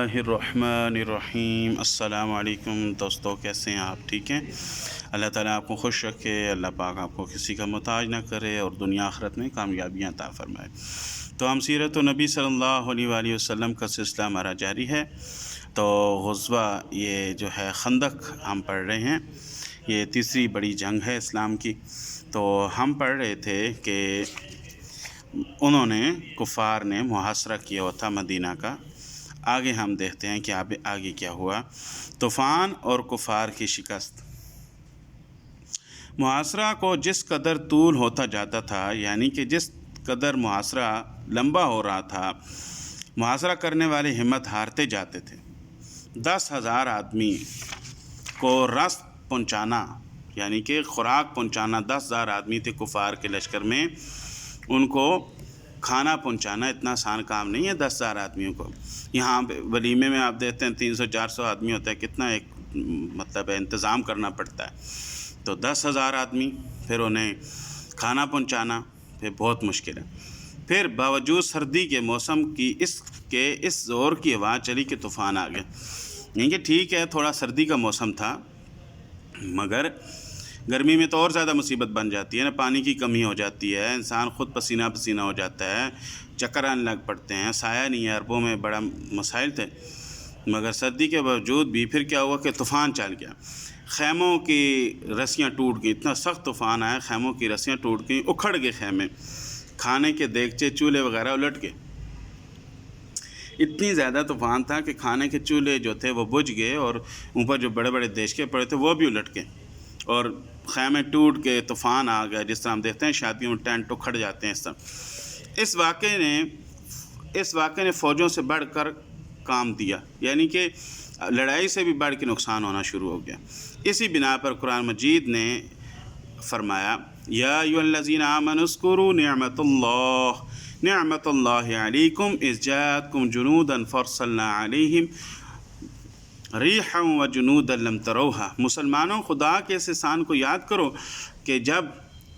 اللہ الرحمن الرحیم۔ السلام علیکم دوستو، کیسے ہیں آپ؟ ٹھیک ہیں؟ اللہ تعالیٰ آپ کو خوش رکھے، اللہ پاک آپ کو کسی کا محتاج نہ کرے اور دنیا آخرت میں کامیابیاں عطا فرمائے۔ تو ہم سیرت النبی صلی اللہ علیہ وآلہ وسلم کا سلسلہ ہمارا جاری ہے۔ تو غزوہ یہ جو ہے خندق ہم پڑھ رہے ہیں، یہ تیسری بڑی جنگ ہے اسلام کی۔ تو ہم پڑھ رہے تھے کہ انہوں نے کفار نے محاصرہ کیا ہوا تھا مدینہ کا۔ آگے ہم دیکھتے ہیں کہ آگے کیا ہوا۔ طوفان اور کفار کی شکست۔ محاصرہ کو جس قدر طول ہوتا جاتا تھا، یعنی کہ جس قدر محاصرہ لمبا ہو رہا تھا، محاصرہ کرنے والے ہمت ہارتے جاتے تھے۔ 10,000 آدمی کو رزق پہنچانا، یعنی کہ خوراک پہنچانا، 10,000 آدمی تھے کفار کے لشکر میں، ان کو کھانا پہنچانا اتنا آسان کام نہیں ہے 10,000 آدمیوں کو۔ یہاں ولیمے میں آپ دیکھتے ہیں 300-400 آدمی ہوتا ہے، کتنا ایک مطلب انتظام کرنا پڑتا ہے۔ تو 10,000 آدمی، پھر انہیں کھانا پہنچانا، پھر بہت مشکل ہے۔ پھر باوجود سردی کے موسم کی اس زور کی ہوا چلی کہ طوفان آ گیا۔ یعنی کہ ٹھیک ہے تھوڑا سردی کا موسم تھا، مگر گرمی میں تو اور زیادہ مصیبت بن جاتی ہے نا، پانی کی کمی ہو جاتی ہے، انسان خود پسینہ پسینہ ہو جاتا ہے، چکر آنے لگ پڑتے ہیں، سایہ نہیں ہے، عربوں میں بڑا مسائل تھے۔ مگر سردی کے باوجود بھی پھر کیا ہوا کہ طوفان چل گیا، خیموں کی رسیاں ٹوٹ گئیں، اتنا سخت طوفان آیا، خیموں کی رسیاں ٹوٹ گئیں، اکھڑ گئے خیمے، کھانے کے دیگچے چولہے وغیرہ الٹ گئے۔ اتنی زیادہ طوفان تھا کہ کھانے کے چولہے جو تھے وہ بجھ گئے، اور اوپر جو بڑے بڑے دیشکے پڑے تھے وہ بھی الٹ گئے، اور خیمے ٹوٹ کے طوفان آ گیا۔ جس طرح ہم دیکھتے ہیں شادیوں میں ٹینٹ اکھڑ جاتے ہیں، اس طرح اس واقعے نے فوجوں سے بڑھ کر کام دیا، یعنی کہ لڑائی سے بھی بڑھ کے نقصان ہونا شروع ہو گیا۔ اسی بنا پر قرآن مجید نے فرمایا، یا ایھا الذین آمنوا اذکروا نعمت اللہ علیکم اذ جاءتکم جنودا فارسلنا علیہم ریحا وجنودا لم تروہا۔ مسلمانوں، خدا کے اس احسان کو یاد کرو کہ جب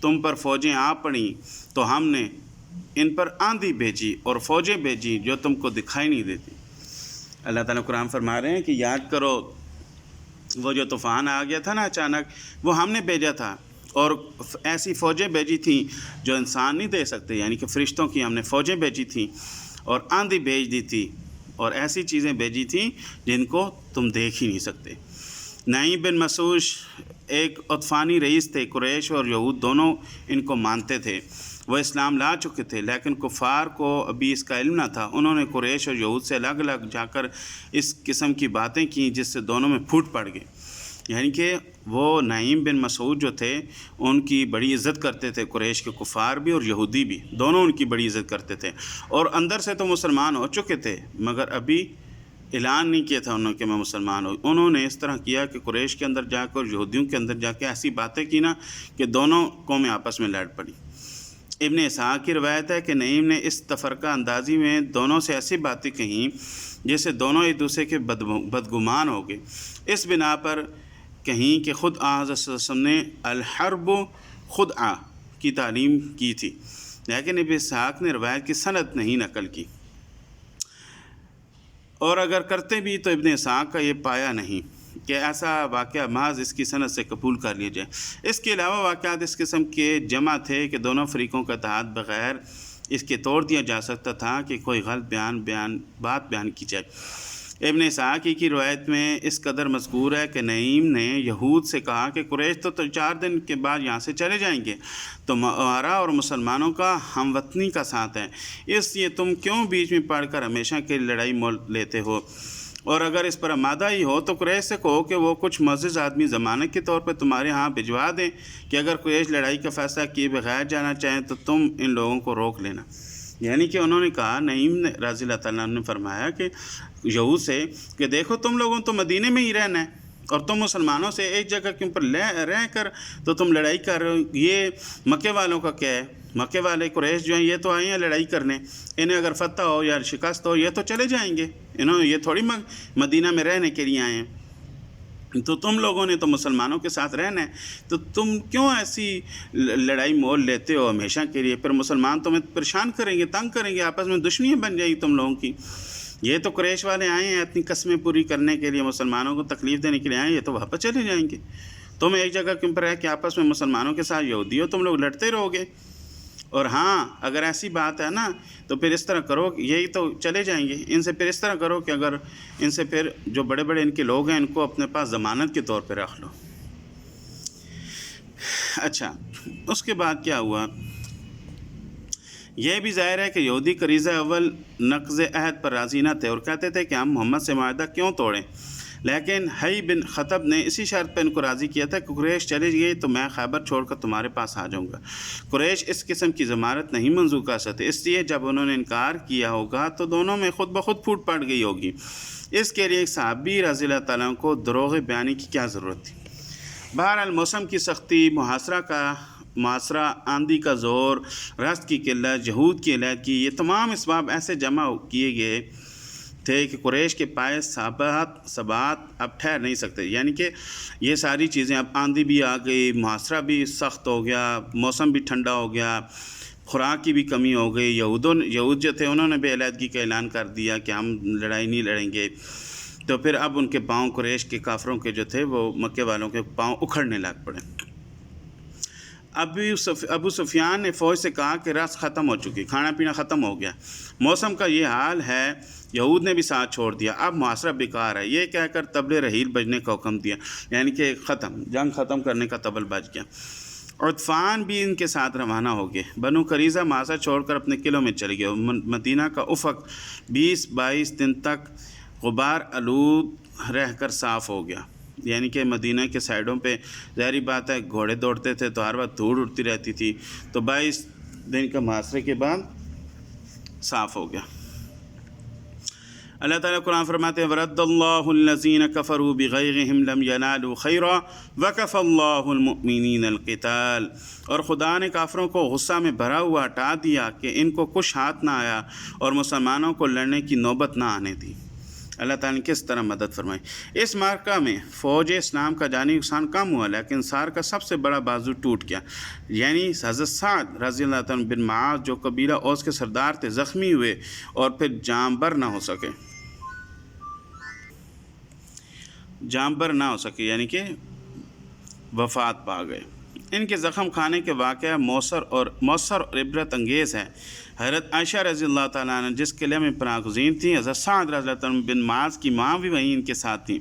تم پر فوجیں آ پڑیں تو ہم نے ان پر آندھی بھیجی اور فوجیں بھیجی جو تم کو دکھائی نہیں دیتی۔ اللہ تعالیٰ قرآن فرما رہے ہیں کہ یاد کرو وہ جو طوفان آ گیا تھا نا اچانک، وہ ہم نے بھیجا تھا، اور ایسی فوجیں بھیجی تھیں جو انسان نہیں دے سکتے، یعنی کہ فرشتوں کی ہم نے فوجیں بھیجی تھیں، اور آندھی بھیج دی تھی، اور ایسی چیزیں بھیجی تھیں جن کو تم دیکھ ہی نہیں سکتے۔ نعیم بن مسعود ایک عطفانی رئیس تھے، قریش اور یہود دونوں ان کو مانتے تھے، وہ اسلام لا چکے تھے، لیکن کفار کو ابھی اس کا علم نہ تھا۔ انہوں نے قریش اور یہود سے الگ الگ جا کر اس قسم کی باتیں کیں جس سے دونوں میں پھوٹ پڑ گئے۔ یعنی کہ وہ نعیم بن مسعود جو تھے ان کی بڑی عزت کرتے تھے، قریش کے کفار بھی اور یہودی بھی، دونوں ان کی بڑی عزت کرتے تھے، اور اندر سے تو مسلمان ہو چکے تھے، مگر ابھی اعلان نہیں کیا تھا انہوں نے کہ میں مسلمان ہوں۔ انہوں نے اس طرح کیا کہ قریش کے اندر جا کر اور یہودیوں کے اندر جا کے ایسی باتیں کی نا کہ دونوں قومیں آپس میں لڑ پڑی۔ ابن اسحاق کی روایت ہے کہ نعیم نے اس تفرقہ اندازی میں دونوں سے ایسی باتیں کہیں جس سے دونوں ایک دوسرے کے بدگمان ہو گئے۔ اس بنا پر کہیں کہ خود حضرت صلی اللہ علیہ وسلم نے الحرب خدعہ کی تعلیم کی تھی، لیکن ابن اسحاق نے روایت کی سند نہیں نقل کی، اور اگر کرتے بھی تو ابن اسحاق کا یہ پایا نہیں کہ ایسا واقعہ محض اس کی سند سے قبول کر لیا جائے۔ اس کے علاوہ واقعات اس قسم کے جمع تھے کہ دونوں فریقوں کا اتحاد بغیر اس کے توڑ دیا جا سکتا تھا کہ کوئی غلط بات بیان کی جائے۔ ابن اسحاق کی روایت میں اس قدر مذکور ہے کہ نعیم نے یہود سے کہا کہ قریش تو 4 دن کے بعد یہاں سے چلے جائیں گے، تو ہمارا اور مسلمانوں کا ہم وطنی کا ساتھ ہے، اس لیے تم کیوں بیچ میں پڑھ کر ہمیشہ کے لڑائی مول لیتے ہو؟ اور اگر اس پر آمادہ ہی ہو تو قریش سے کہو کہ وہ کچھ معزز آدمی ضمانت کے طور پر تمہارے ہاں بھجوا دیں کہ اگر قریش لڑائی کا فیصلہ کیے بغیر جانا چاہیں تو تم ان لوگوں کو روک لینا۔ یعنی کہ انہوں نے کہا، نعیم نے رضی اللہ تعالیٰ عنہ نے فرمایا کہ یہود سے کہ دیکھو تم لوگوں تو مدینے میں ہی رہنا ہے، اور تم مسلمانوں سے ایک جگہ کے اوپر رہ کر تو تم لڑائی کر رہے ہو، یہ مکے والوں کا کیا ہے؟ مکے والے قریش جو ہیں یہ تو آئے ہیں لڑائی کرنے، انہیں اگر فتح ہو یا شکست ہو یہ تو چلے جائیں گے، یہ تھوڑی مدینہ میں رہنے کے لیے آئے ہیں، تو تم لوگوں نے تو مسلمانوں کے ساتھ رہنا ہے، تو تم کیوں ایسی لڑائی مول لیتے ہو ہمیشہ کے لیے؟ پھر مسلمان تمہیں پریشان کریں گے، تنگ کریں گے، آپس میں دشمنیاں بن جائیں گی تم لوگوں کی۔ یہ تو قریش والے آئے ہیں اپنی قسمیں پوری کرنے کے لیے، مسلمانوں کو تکلیف دینے کے لیے آئے ہیں، یہ تو واپس چلے جائیں گے۔ تم ایک جگہ کیوں پر ہے کہ آپس میں مسلمانوں کے ساتھ یہودی ہو، تم لوگ لڑتے رہو گے۔ اور ہاں اگر ایسی بات ہے نا تو پھر اس طرح کرو، یہی تو چلے جائیں گے ان سے، پھر اس طرح کرو کہ اگر ان سے پھر جو بڑے بڑے ان کے لوگ ہیں ان کو اپنے پاس ضمانت کے طور پہ رکھ لو۔ اچھا، اس کے بعد کیا ہوا؟ یہ بھی ظاہر ہے کہ یہودی قریضہ اول نقض عہد پر راضی نہ تھے اور کہتے تھے کہ ہم محمد سے معاہدہ کیوں توڑیں، لیکن حی بن خطب نے اسی شرط پہ ان کو راضی کیا تھا کہ قریش چلی گئی تو میں خیبر چھوڑ کر تمہارے پاس آ جاؤں گا۔ قریش اس قسم کی ضمانت نہیں منظور کر سکتے، اس لیے جب انہوں نے انکار کیا ہوگا تو دونوں میں خود بخود پھوٹ پڑ گئی ہوگی۔ اس کے لیے ایک صحابی رضی اللہ تعالیٰ کو دروغ بیانی کی کیا ضرورت تھی؟ بہرحال موسم کی سختی، محاصرہ، آندھی کا زور، رزق کی قلت، یہود کی علیحدگی، یہ تمام اسباب ایسے جمع کیے گئے تھے کہ قریش کے پائے ثبات اب ٹھہر نہیں سکتے، یعنی کہ یہ ساری چیزیں، اب آندھی بھی آ گئی، محاصرہ بھی سخت ہو گیا، موسم بھی ٹھنڈا ہو گیا، خوراک کی بھی کمی ہو گئی، یہود جو تھے انہوں نے بھی علیحدگی کا اعلان کر دیا کہ ہم لڑائی نہیں لڑیں گے، تو پھر اب ان کے پاؤں قریش کے کافروں کے جو تھے وہ مکے والوں کے پاؤں اکھڑنے لگ پڑے۔ ابو سفیان نے فوج سے کہا کہ رس ختم ہو چکی، کھانا پینا ختم ہو گیا، موسم کا یہ حال ہے، یہود نے بھی ساتھ چھوڑ دیا، اب محاصرہ بیکار ہے، یہ کہہ کر طبل رحیل بجنے کا حکم دیا، یعنی کہ جنگ ختم کرنے کا طبل بج گیا۔ عطفان بھی ان کے ساتھ روانہ ہو گئے۔ بنو قریظہ محاصرہ چھوڑ کر اپنے قلعوں میں چل گئے۔ مدینہ کا افق 20-22 دن تک غبار آلود رہ کر صاف ہو گیا، یعنی کہ مدینہ کے سائڈوں پہ ظاہری بات ہے گھوڑے دوڑتے تھے تو ہر وقت دھوڑ اڑتی رہتی تھی، تو 22 دن کا محاصرے کے بعد صاف ہو گیا۔ اللہ تعالیٰ قرآن فرماتے ہیں وَرَدَّ اللَّهُ الَّذِينَ كَفَرُوا بِغَيْظِهِمْ لَمْ يَنَالُوا خَيْرًا وَكَفَى اللَّهُ الْمُؤْمِنِينَ الْقِتَالَ، اور خدا نے کافروں کو غصہ میں بھرا ہوا ہٹا دیا کہ ان کو کچھ ہاتھ نہ آیا اور مسلمانوں کو لڑنے کی نوبت نہ آنے دی۔ اللہ تعالیٰ نے کس طرح مدد فرمائی۔ اس معرکہ میں فوج اسلام کا جانی نقصان کم ہوا، لیکن سار کا سب سے بڑا بازو ٹوٹ گیا، یعنی حضرت سعد رضی اللہ تعالیٰ بن معاذ جو قبیلہ اوس کے سردار تھے زخمی ہوئے اور پھر جانبر نہ ہو سکے، یعنی کہ وفات پا گئے۔ ان کے زخم کھانے کے واقعہ مؤثر اور عبرت انگیز ہے۔ حضرت عائشہ رضی اللہ تعالیٰ عنہ جس قلعے میں پناہ گزین تھیں، حضرت سعد رضی اللہ تعالیٰ بن معاذ کی ماں بھی وہیں ان کے ساتھ تھیں۔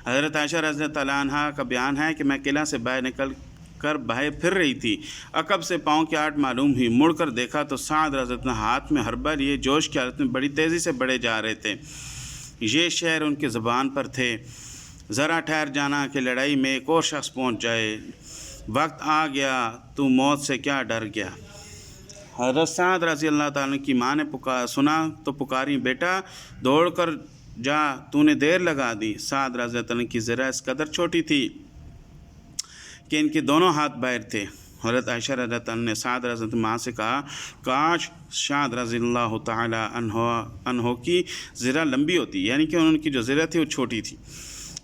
حضرت عائشہ رضی اللہ تعالیٰ عنہ کا بیان ہے کہ میں قلعہ سے باہر نکل کر باہر پھر رہی تھی، عقب سے پاؤں کی آہٹ معلوم ہوئی، مڑ کر دیکھا تو سعد رضی اللہ عنہ ہاتھ میں حربہ لیے جوش کی حالت میں بڑی تیزی سے بڑھے جا رہے تھے۔ یہ شعر ان کے زبان پر تھے، ذرا ٹھہر جانا کہ لڑائی میں ایک اور شخص پہنچ جائے، وقت آ گیا تو موت سے کیا ڈر گیا۔ حضرت سعد رضی اللہ تعالیٰ کی ماں نے سنا تو پکاری بیٹا دوڑ کر جا، تو نے دیر لگا دی۔ سعد رضی اللہ تعالیٰ کی ذرا اس قدر چھوٹی تھی کہ ان کے دونوں ہاتھ باہر تھے۔ حضرت عائشہ رضی اللہ تعالیٰ نے سعد رضی اللہ ماں سے کہا کاش سعد رضی اللہ تعالیٰ عنہ کی ذرا لمبی ہوتی، یعنی کہ ان کی جو ذرا تھی وہ چھوٹی تھی۔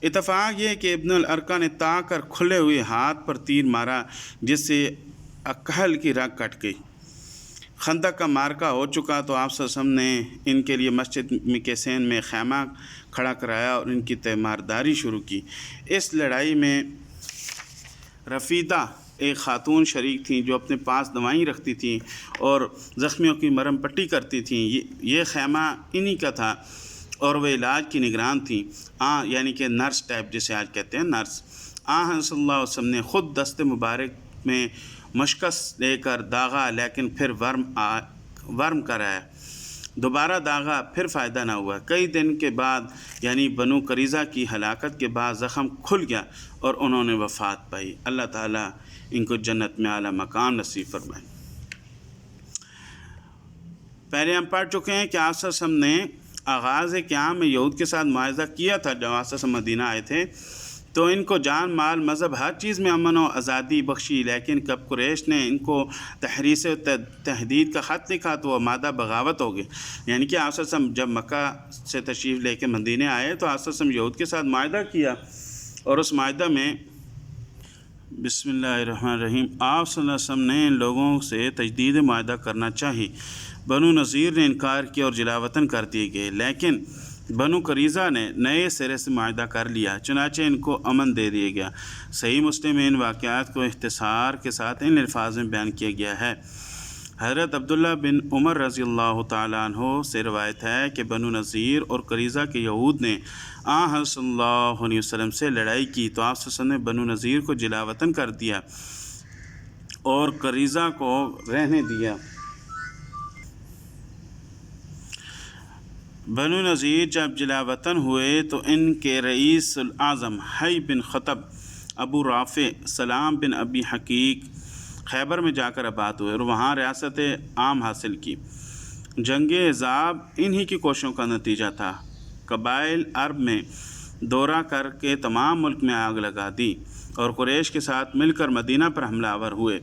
اتفاق یہ کہ ابن الارقہ نے طاق کر کھلے ہوئے ہاتھ پر تیر مارا جس سے اکحل کی رگ کٹ گئی۔ خندق کا مارکہ ہو چکا تو آپ صلی اللہ علیہ وسلم نے ان کے لیے مسجد مکیسین میں خیمہ کھڑا کرایا اور ان کی تیمارداری شروع کی۔ اس لڑائی میں رفیدہ ایک خاتون شریک تھیں جو اپنے پاس دوائیں رکھتی تھیں اور زخمیوں کی مرہم پٹی کرتی تھیں۔ یہ خیمہ انہی کا تھا اور وہ علاج کی نگران تھیں، یعنی کہ نرس ٹائپ جسے آج کہتے ہیں نرس۔ صلی اللہ علیہ وسلم نے خود دست مبارک میں مشکس لے کر داغا، لیکن پھر ورم کرایا، دوبارہ داغا، پھر فائدہ نہ ہوا۔ کئی دن کے بعد یعنی بنو قریظہ کی ہلاکت کے بعد زخم کھل گیا اور انہوں نے وفات پائی۔ اللہ تعالیٰ ان کو جنت میں اعلیٰ مقام نصیب فرمائے۔ پہلے ہم پڑھ چکے ہیں کہ آپ صلی اللہ علیہ وسلم نے آغاز قیام میں یہود کے ساتھ معاہدہ کیا تھا۔ جب آپ صلی اللہ علیہ وسلم مدینہ آئے تھے تو ان کو جان مال مذہب ہر چیز میں امن و آزادی بخشی، لیکن کب قریش نے ان کو تحریص و تحدید کا خط لکھا تو وہ مادہ بغاوت ہو گئے، یعنی کہ آپ صلی اللہ علیہ وسلم جب مکہ سے تشریف لے کے مدینہ آئے تو آپ صلی اللہ علیہ وسلم یہود کے ساتھ معاہدہ کیا، اور اس معاہدہ میں بسم اللہ الرحمن الرحیم آپ صلی اللہ علیہ وسلم نے ان لوگوں سے تجدید معاہدہ کرنا چاہی، بنو نذیر نے انکار کیا اور جلاوطن کر دیے گئے، لیکن بنو قریظہ نے نئے سرے سے معاہدہ کر لیا، چنانچہ ان کو امن دے دیا گیا۔ صحیح مسلم میں ان واقعات کو اختصار کے ساتھ ان الفاظ میں بیان کیا گیا ہے۔ حضرت عبداللہ بن عمر رضی اللہ تعالیٰ عنہ سے روایت ہے کہ بنو نذیر اور قریظہ کے یہود نے حضرت صلی اللہ علیہ وسلم سے لڑائی کی تو آپ صلی اللہ علیہ وسلم نے بنو نذیر کو جلاوطن کر دیا اور قریظہ کو رہنے دیا۔ بنو نذیر جب جلاوطن ہوئے تو ان کے رئیس الاعظم حی بن خطب، ابو رافع، سلام بن ابی حقیق خیبر میں جا کر آباد ہوئے اور وہاں ریاست عام حاصل کی۔ جنگ احزاب انہی کی کوششوں کا نتیجہ تھا۔ قبائل عرب میں دورہ کر کے تمام ملک میں آگ لگا دی اور قریش کے ساتھ مل کر مدینہ پر حملہ آور ہوئے۔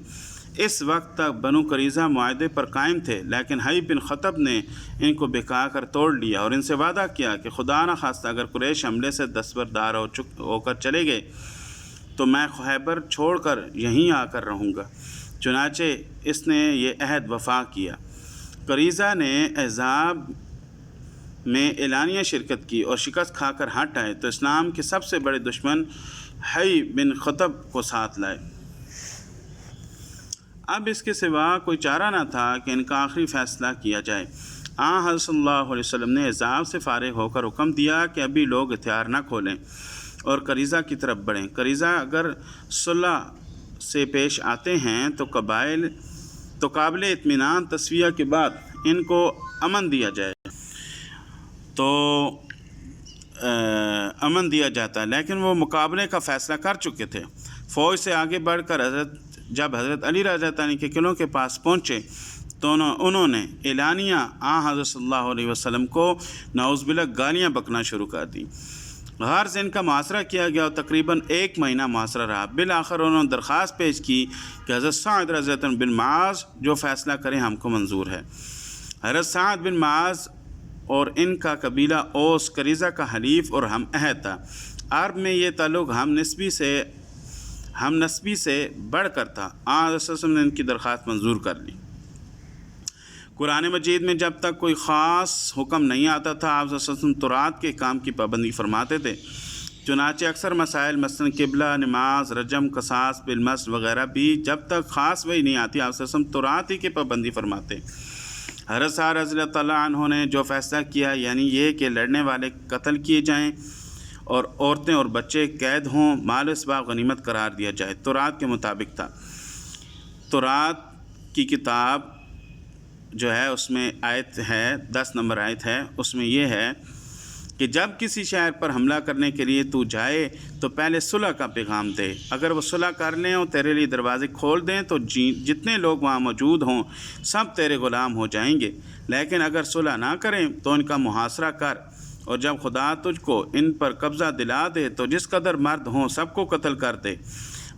اس وقت تک بنو قریظہ معاہدے پر قائم تھے، لیکن حی بن خطب نے ان کو بہکا کر توڑ لیا اور ان سے وعدہ کیا کہ خدا نہ خواستہ اگر قریش حملے سے دستبردار ہو کر چلے گئے تو میں خیبر چھوڑ کر یہیں آ کر رہوں گا۔ چنانچہ اس نے یہ عہد وفا کیا۔ قریظہ نے احزاب میں اعلانیہ شرکت کی اور شکست کھا کر ہٹ آئے تو اسلام کے سب سے بڑے دشمن حی بن خطب کو ساتھ لائے۔ اب اس کے سوا کوئی چارہ نہ تھا کہ ان کا آخری فیصلہ کیا جائے۔ حضرت صلی اللہ علیہ وسلم نے احزاب سے فارغ ہو کر حکم دیا کہ ابھی لوگ ہتھیار نہ کھولیں اور قریظہ کی طرف بڑھیں۔ قریظہ اگر صلح سے پیش آتے ہیں تو قابل اطمینان تسویہ کے بعد ان کو امن دیا جاتا ہے، لیکن وہ مقابلے کا فیصلہ کر چکے تھے۔ فوج سے آگے بڑھ کر جب حضرت علی رضی اللہ عنہ کے قلعوں کے پاس پہنچے تو انہوں نے اعلانیہ حضرت صلی اللہ علیہ وسلم کو نعوذ باللہ گالیاں بکنا شروع کر دی۔ غار سے ان کا محاصرہ کیا گیا اور تقریباً 1 مہینہ محاصرہ رہا۔ بالآخر انہوں نے درخواست پیش کی کہ حضرت سعد رضی اللہ عنہ بن معاذ جو فیصلہ کریں ہم کو منظور ہے۔ حضرت سعد بن معاذ اور ان کا قبیلہ اوس قریظہ کا حلیف اور ہم عہد تھا۔ عرب میں یہ تعلق ہم نسبی سے بڑھ کر تھا۔ حضرت صلی اللہ علیہ وسلم نے ان کی درخواست منظور کر لی۔ قرآن مجید میں جب تک کوئی خاص حکم نہیں آتا تھا آپ صلی اللہ علیہ وسلم تورات کے کام کی پابندی فرماتے تھے، چنانچہ اکثر مسائل مثلاً قبلہ، نماز، رجم، قصاص بالمثل وغیرہ بھی جب تک خاص وحی نہیں آتی آپ صلی اللہ علیہ وسلم تورات ہی کی پابندی فرماتے۔ حضرت سعد رضی اللہ تعالیٰ عنہ نے جو فیصلہ کیا یعنی یہ کہ لڑنے والے قتل کیے جائیں اور عورتیں اور بچے قید ہوں، مال و اسباق غنیمت قرار دیا جائے، تورات کے مطابق تھا۔ تورات کی کتاب جو ہے اس میں آیت ہے 10 نمبر آیت ہے، اس میں یہ ہے کہ جب کسی شہر پر حملہ کرنے کے لیے تو جائے تو پہلے صلح کا پیغام دے، اگر وہ صلح کر لیں اور تیرے لیے دروازے کھول دیں تو جتنے لوگ وہاں موجود ہوں سب تیرے غلام ہو جائیں گے، لیکن اگر صلح نہ کریں تو ان کا محاصرہ کر، اور جب خدا تجھ کو ان پر قبضہ دلا دے تو جس قدر مرد ہوں سب کو قتل کر دے،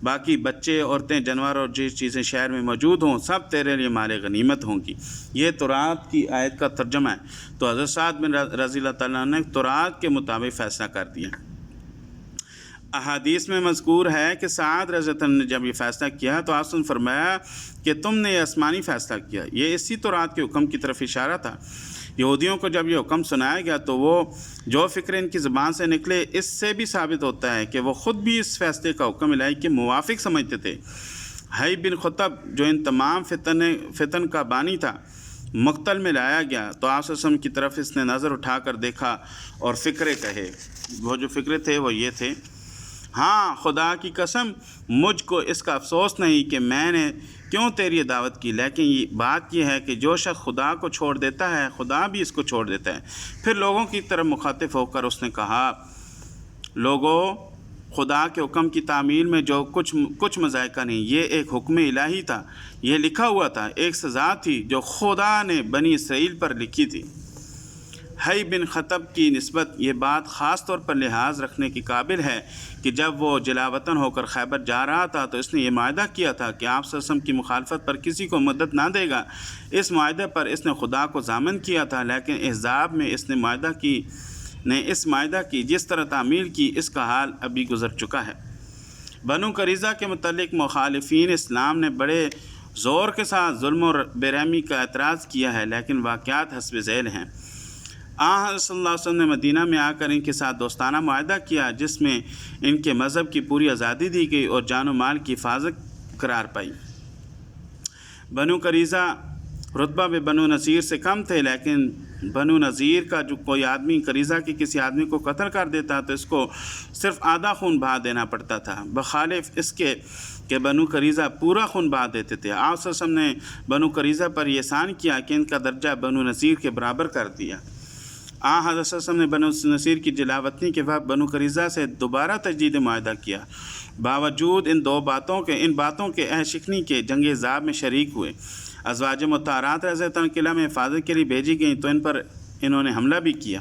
باقی بچے، عورتیں، جانور اور جس چیزیں شہر میں موجود ہوں سب تیرے لیے مال غنیمت ہوں گی۔ یہ تورات کی آیت کا ترجمہ ہے۔ تو حضرت سعد بن رضی اللہ تعالیٰ نے تورات کے مطابق فیصلہ کر دیا۔ احادیث میں مذکور ہے کہ سعد رضی اللہ عنہ نے جب یہ فیصلہ کیا تو آپ نے فرمایا کہ تم نے یہ آسمانی فیصلہ کیا، یہ اسی تورات کے حکم کی طرف اشارہ تھا۔ یہودیوں کو جب یہ حکم سنایا گیا تو وہ جو فکر ان کی زبان سے نکلے اس سے بھی ثابت ہوتا ہے کہ وہ خود بھی اس فیصلے کا حکم الہی کے موافق سمجھتے تھے۔ حی بن خطب جو ان تمام فتن کا بانی تھا مقتل میں لایا گیا تو آپ صلی اللہ علیہ وسلم کی طرف اس نے نظر اٹھا کر دیکھا اور فکرے کہے، وہ جو فکرے تھے وہ یہ تھے، ہاں خدا کی قسم مجھ کو اس کا افسوس نہیں کہ میں نے کیوں تیری یہ دعوت کی، لیکن یہ بات یہ ہے کہ جو شخص خدا کو چھوڑ دیتا ہے خدا بھی اس کو چھوڑ دیتا ہے۔ پھر لوگوں کی طرف مخاطب ہو کر اس نے کہا، لوگوں خدا کے حکم کی تعمیل میں جو کچھ مذائقہ نہیں، یہ ایک حکم الہی تھا، یہ لکھا ہوا تھا، ایک سزا تھی جو خدا نے بنی اسرائیل پر لکھی تھی۔ حی بن خطب کی نسبت یہ بات خاص طور پر لحاظ رکھنے کی قابل ہے کہ جب وہ جلاوطن ہو کر خیبر جا رہا تھا تو اس نے یہ معاہدہ کیا تھا کہ آپ صلی اللہ علیہ وسلم کی مخالفت پر کسی کو مدد نہ دے گا۔ اس معاہدے پر اس نے خدا کو ضامن کیا تھا، لیکن احزاب میں اس معاہدہ کی جس طرح تعمیل کی اس کا حال ابھی گزر چکا ہے۔ بنو قریظہ کے متعلق مخالفین اسلام نے بڑے زور کے ساتھ ظلم اور بے رحمی کا اعتراض کیا ہے، لیکن واقعات حسب ذیل ہیں۔ حضرت صلی اللہ علیہ وسلم نے مدینہ میں آ کر ان کے ساتھ دوستانہ معاہدہ کیا، جس میں ان کے مذہب کی پوری آزادی دی گئی اور جان و مال کی حفاظت قرار پائی۔ بنو قریظہ رتبہ میں بنو نذیر سے کم تھے، لیکن بنو نذیر کا جو کوئی آدمی قریظہ کے کسی آدمی کو قتل کر دیتا تو اس کو صرف آدھا خون بہا دینا پڑتا تھا، بخلاف اس کے کہ بنو قریظہ پورا خون بہا دیتے تھے۔ آپ صلی اللہ علیہ وسلم نے بنو قریظہ پر یہ احسان کیا کہ ان کا درجہ بنو نذیر کے برابر کر دیا۔ حضرت صلی اللہ علیہ وسلم نے بنو نذیر کی جلاوطنی کے وقت بنو قریظہ سے دوبارہ تجدید معاہدہ کیا، باوجود ان باتوں کے شکنی کے جنگ احزاب میں شریک ہوئے۔ ازواج مطہرات رضی اللہ عنہ قلعہ میں حفاظت کے لیے بھیجی گئیں تو ان پر انہوں نے حملہ بھی کیا۔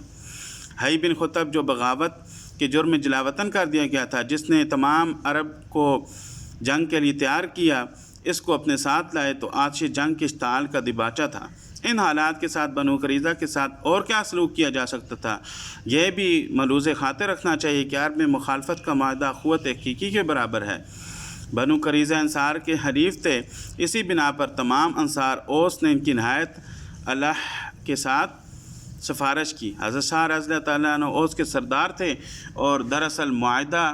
حی بن خطب جو بغاوت کے جرم میں جلاوطن کر دیا گیا تھا، جس نے تمام عرب کو جنگ کے لیے تیار کیا، اس کو اپنے ساتھ لائے تو آتش جنگ کے اشتعال کا دباچہ تھا۔ ان حالات کے ساتھ بنو قریظہ کے ساتھ اور کیا سلوک کیا جا سکتا تھا؟ یہ بھی ملحوظ خاطر رکھنا چاہیے کہ عرب میں مخالفت کا معاہدہ قوت حقیقی کے برابر ہے۔ بنو قریظہ انصار کے حریف تھے، اسی بنا پر تمام انصار اوس نے ان کی نہایت اللہ کے ساتھ سفارش کی۔ حضرت سعد رضی اللہ تعالیٰ عنہ اوس کے سردار تھے اور دراصل معاہدہ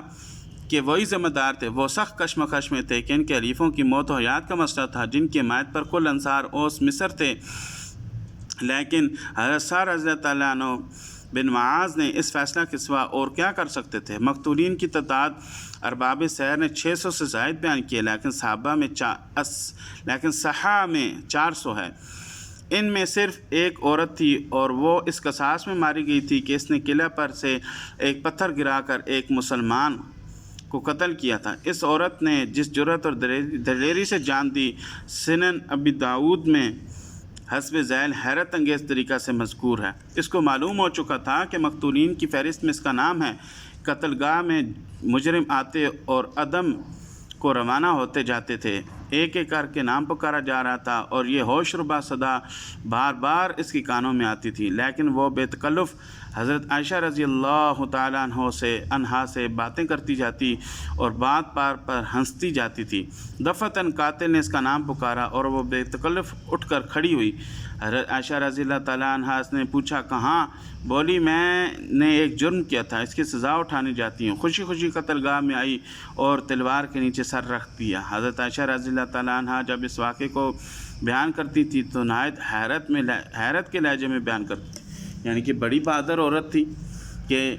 کہ وہی ذمہ دار تھے۔ وہ سخت کشمکش میں تھے کہ ان کے حریفوں کی موت و حیات کا مسئلہ تھا، جن کی حمایت پر کل انصار اوس مصر تھے، لیکن حضرت سعد رضی اللہ تعالیٰ عنہ بن معاذ نے اس فیصلہ کے سوا اور کیا کر سکتے تھے؟ مقتولین کی تعداد ارباب سیر نے 600 سے زائد بیان کیے، لیکن صحابہ میں 400 ہے۔ ان میں صرف ایک عورت تھی اور وہ اس قصاص میں ماری گئی تھی کہ اس نے قلعہ پر سے ایک پتھر گرا کر ایک مسلمان کو قتل کیا تھا۔ اس عورت نے جس جرأت اور دلیری سے جان دی، سنن ابی داؤد میں حسب ذیل حیرت انگیز طریقہ سے مذکور ہے۔ اس کو معلوم ہو چکا تھا کہ مقتولین کی فہرست میں اس کا نام ہے۔ قتل گاہ میں مجرم آتے اور عدم کو روانہ ہوتے جاتے تھے، ایک ایک کر کے نام پکارا جا رہا تھا اور یہ ہوش ربا صدا بار بار اس کی کانوں میں آتی تھی، لیکن وہ بے تکلف حضرت عائشہ رضی اللہ تعالیٰ عنہا سے باتیں کرتی جاتی اور بات پر ہنستی جاتی تھی۔ دفعتاً قاتل نے اس کا نام پکارا اور وہ بے تکلف اٹھ کر کھڑی ہوئی۔ حضرت عائشہ رضی اللہ تعالیٰ عنہا نے پوچھا کہاں؟ بولی میں نے ایک جرم کیا تھا، اس کی سزا اٹھانے جاتی ہوں۔ خوشی خوشی قتل گاہ میں آئی اور تلوار کے نیچے سر رکھ دیا۔ حضرت عائشہ رضی اللہ تعالیٰ عنہا جب اس واقعے کو بیان کرتی تھی تو نہایت حیرت کے لہجے میں بیان کرتی تھی، یعنی کہ بڑی بہادر عورت تھی کہ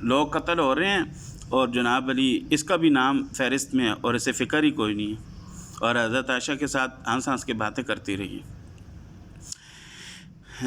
لوگ قتل ہو رہے ہیں اور جناب علی اس کا بھی نام فہرست میں ہے اور اسے فکر ہی کوئی نہیں ہے، اور حضرت عائشہ کے ساتھ ہنس کے باتیں کرتی رہی۔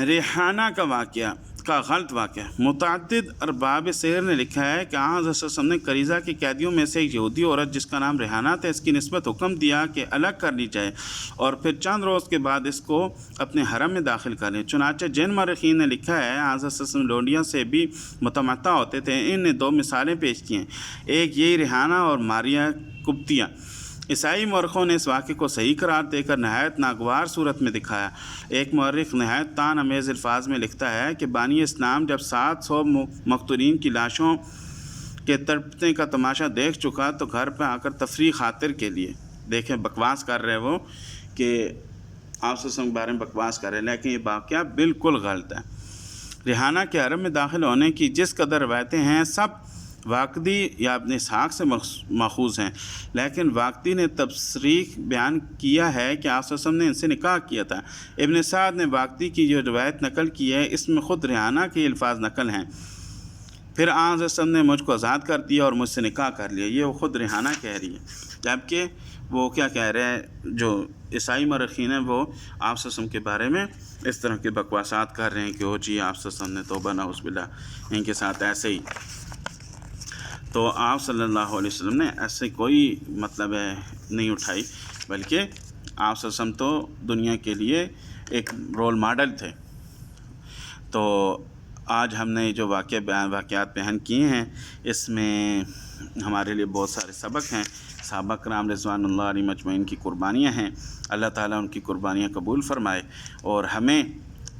ریحانہ کا غلط واقعہ۔ متعدد ارباب سیر نے لکھا ہے کہ حضرت صلی اللہ علیہ وسلم نے قریظہ کی قیدیوں میں سے ایک یہودی عورت جس کا نام ریحانہ تھا، اس کی نسبت حکم دیا کہ الگ کر لی جائے اور پھر چند روز کے بعد اس کو اپنے حرم میں داخل کر لیں۔ چنانچہ جن مورخین نے لکھا ہے حضرت صلی اللہ علیہ وسلم لونڈیوں سے بھی متمتع ہوتے تھے۔ ان نے 2 مثالیں پیش کی ہیں، ایک یہی ریحانہ اور ماریہ قبطیہ۔ عیسائی مورخوں نے اس واقعے کو صحیح قرار دے کر نہایت ناگوار صورت میں دکھایا۔ ایک مورخ نہایت طعن آمیز الفاظ میں لکھتا ہے کہ بانی اسلام جب 700 مقتولین کی لاشوں کے تڑپنے کا تماشا دیکھ چکا تو گھر پہ آ کر تفریح خاطر کے لیے، دیکھیں بکواس کر رہے وہ کہ آپ صلی اللہ علیہ وسلم کے بارے میں بکواس کر رہے، لیکن یہ واقعہ بالکل غلط ہے۔ ریحانہ کے حرم میں داخل ہونے کی جس قدر روایتیں ہیں سب واقدی یا ابن اسحاق سے ماخوذ ہیں، لیکن واقدی نے تصریح بیان کیا ہے کہ آپ صلی اللہ علیہ وسلم نے ان سے نکاح کیا تھا۔ ابن سعد نے واقدی کی جو روایت نقل کی ہے اس میں خود ریحانہ کے الفاظ نقل ہیں، پھر آپ صلی اللہ علیہ وسلم نے مجھ کو آزاد کر دیا اور مجھ سے نکاح کر لیا، یہ وہ خود ریحانہ کہہ رہی ہے، جبکہ وہ کیا کہہ رہے ہیں جو عیسائی مورخین ہیں وہ آپ صلی اللہ علیہ وسلم کے بارے میں اس طرح کے بکواسات کر رہے ہیں کہ وہ جی آپ صلی اللہ علیہ وسلم نے توبہ نعوذ باللہ ان کے ساتھ ایسے ہی۔ تو آپ صلی اللہ علیہ وسلم نے ایسے کوئی مطلب نہیں اٹھائی، بلکہ آپ صلی اللہ علیہ وسلم تو دنیا کے لیے ایک رول ماڈل تھے۔ تو آج ہم نے جو واقعات بیان کیے ہیں اس میں ہمارے لیے بہت سارے سبق ہیں۔ صحابہ کرام رضوان اللہ علیہ مجمعین کی قربانیاں ہیں، اللہ تعالیٰ ان کی قربانیاں قبول فرمائے اور ہمیں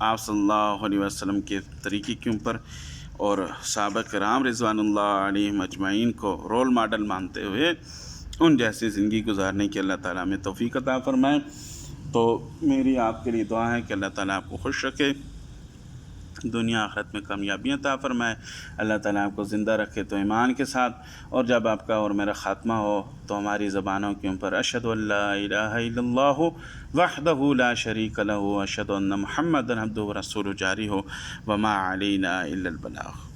آپ صلی اللہ علیہ وسلم کے طریقے کے اوپر اور صحابہ کرام رضوان اللہ علیہ مجمعین کو رول ماڈل مانتے ہوئے ان جیسی زندگی گزارنے کی اللہ تعالیٰ ہمیں توفیق عطا فرمائے۔ تو میری آپ کے لیے دعا ہے کہ اللہ تعالیٰ آپ کو خوش رکھے، دنیا آخرت میں کامیابیاں عطا فرمائے، اللہ تعالیٰ آپ کو زندہ رکھے تو ایمان کے ساتھ، اور جب آپ کا اور میرا خاتمہ ہو تو ہماری زبانوں کے اوپر اشہد ان لا الہ الا اللہ وحدہ لا شریک لہ اشہد ان محمدا عبدہ ورسولہ جاری ہو، وما علینا الا البلاغ۔